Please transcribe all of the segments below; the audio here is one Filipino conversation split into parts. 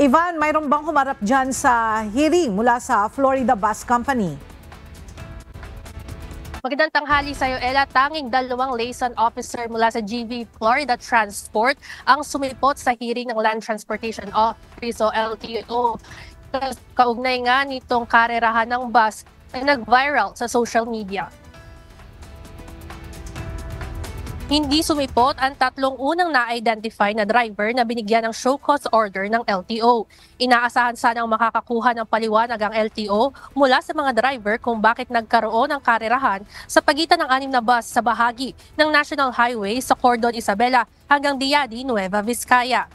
Ivan, mayroon bang humarap dyan sa hearing mula sa Florida Bus Company? Magandang tanghali sa iyo, Ella. Tanging 2 liaison officer mula sa GV Florida Transport ang sumipot sa hearing ng Land Transportation Office o LTO. Kaugnay nga nitong karerahan ng bus na nag-viral sa social media. Hindi sumipot ang 3 unang na-identify na driver na binigyan ng show cause order ng LTO. Inaasahan sanang makakakuha ng paliwanag ang LTO mula sa mga driver kung bakit nagkaroon ng karerahan sa pagitan ng 6 na bus sa bahagi ng National Highway sa Cordon Isabela hanggang Diadi, Nueva Vizcaya.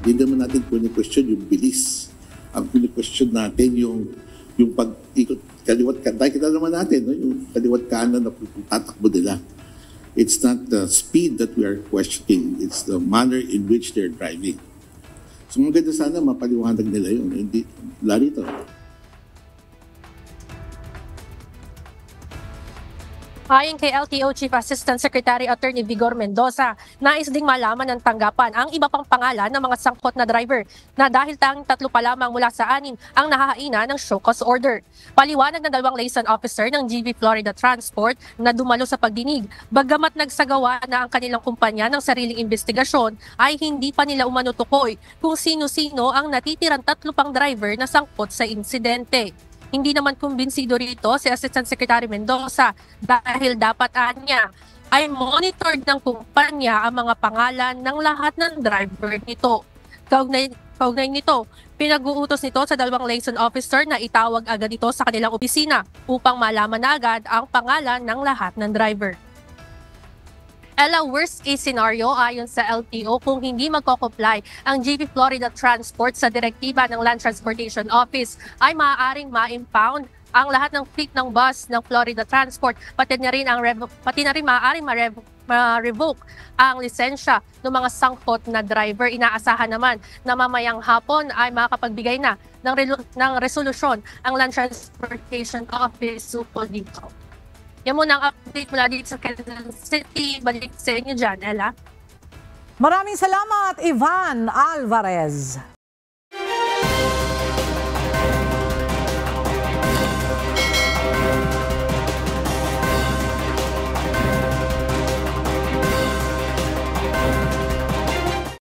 Hindi naman natin question yung bilis. Ang question natin yung pag-ikot kaliwat kanan. Kita naman natin, no? Yung kaliwat kanan na tatakbo nila. It's not the speed that we are questioning. It's the manner in which they're driving. So maganda sana mapaliwanag nila yun. Hindi, larito. Ayon kay LTO Chief Assistant Secretary Attorney Vigor Mendoza, nais ding malaman ng tanggapan ang iba pang pangalan ng mga sangkot na driver na dahil tanging 3 pa lamang mula sa 6 ang nahahaina ng show cause order. Paliwanag ng 2 liaison officer ng GV Florida Transport na dumalo sa pagdinig, bagamat nagsagawa na ang kanilang kumpanya ng sariling investigasyon ay hindi pa nila umanutukoy kung sino-sino ang natitirang 3 pang driver na sangkot sa insidente. Hindi naman kumbinsido rito si Assistant Secretary Mendoza dahil dapat niya ay monitored ng kumpanya ang mga pangalan ng lahat ng driver nito. Kaugnay nito, pinag-uutos nito sa 2 liaison officer na itawag agad ito sa kanilang opisina upang malaman na agad ang pangalan ng lahat ng driver. Ella, worst case scenario ayon sa LTO kung hindi magko-comply ang GV Florida Transport sa direktiba ng Land Transportation Office ay maaaring ma-impound ang lahat ng fleet ng bus ng Florida Transport, pati na rin maaaring ma-revoke ang lisensya ng mga sangkot na driver. Inaasahan naman na mamayang hapon ay makakapagbigay na ng resolusyon ang Land Transportation Office ukol dito. Yan muna ang update mula dito sa Quezon City. Balik sa inyo dyan, Ella. Maraming salamat, Ivan Alvarez.